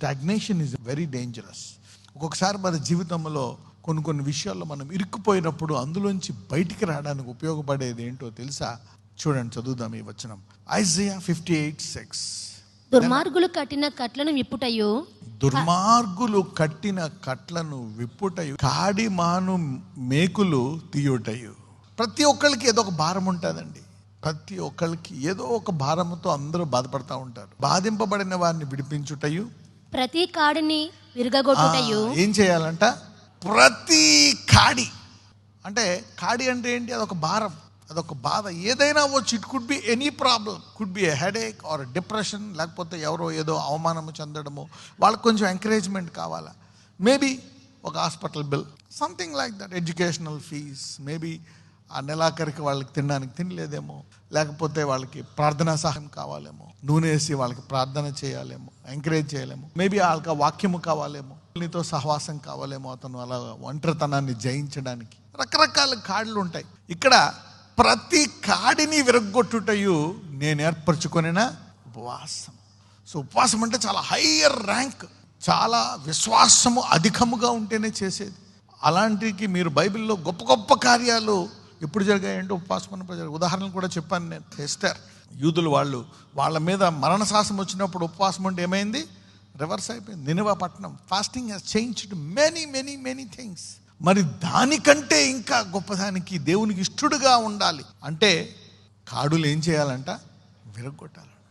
Stagnation is very dangerous. ఒక్కొక్కసారి మన జీవితంలో కొన్ని విషయాల్లో మనం ఇరుక్కుపోయినప్పుడు అందులోంచి బయటికి రావడానికి ఉపయోగపడేది ఏంటో తెలుసా? చూడండి, చదువుదాం ఈ వచనం. ఐజయా 58:6. దుర్మార్గులు కట్టిన కట్లను విప్పుటయు, దుర్మార్గులు కట్టిన కట్లను విప్పుటయు, కాడి మాను మేకులు తీయుటయు. ప్రతి ఒక్కరికి ఏదో ఒక భారం ఉంటుందండి. ప్రతి ఒక్కరికి ఏదో ఒక భారంతో అందరూ బాధపడతా ఉంటారు. బాధింపబడిన వారిని విడిపించుటయు, ప్రతి కాడిని విరగగొట్టుటయు. ఏం చేయాలంట? ప్రతి కాడి. అంటే కాడి అంటే ఏంటి? అదొక భారం, అదొక బాధ. ఏదైనా అవ్వచ్చు. It could be any problem. Could be a headache are depression, లేకపోతే ఎవరో ఏదో అవమానము చెందడము, వాళ్ళకి కొంచెం ఎంకరేజ్మెంట్ కావాలా, మేబీ ఒక hospital bill, something like that, educational fees, maybe ఆ నెలాఖరికి వాళ్ళకి తినడానికి తినలేదేమో, లేకపోతే వాళ్ళకి ప్రార్థనా సహాయం కావాలేమో, నూనె వేసి వాళ్ళకి ప్రార్థన చేయాలేమో, ఎంకరేజ్ చేయలేమో, మేబీ వాళ్ళకి వాక్యము కావాలేమో, నీతో సహవాసం కావాలేమో, అతను అలా ఒంటరితనాన్ని జయించడానికి. రకరకాల కాళ్ళు ఉంటాయి. ఇక్కడ ప్రతి కాడిని విరగొట్టుటయు నేను ఏర్పరచుకొనిన ఉపవాసం. సో ఉపవాసం అంటే చాలా హయ్యర్ ర్యాంక్, చాలా విశ్వాసము అధికముగా ఉంటేనే చేసేది. అలాంటికి మీరు బైబిల్లో గొప్ప గొప్ప కార్యాలు ఎప్పుడు జరిగాయంటే ఉపవాసం ఉన్నప్పుడు జరిగాయి. ఉదాహరణలు కూడా చెప్పాను నేను. ఎస్తేర్, యూదులు వాళ్ళ మీద మరణశాసనం వచ్చినప్పుడు ఉపవాసం ఉంటే ఏమైంది? రివర్స్ అయిపోయింది. నినివే పట్టణం. Fasting has changed many many many things. మరి దానికంటే ఇంకా గొప్పదానికి దేవునికి ఇష్టడుగా ఉండాలి అంటే కాడులు ఏం చేయాలంట? విరగొట్టాలి.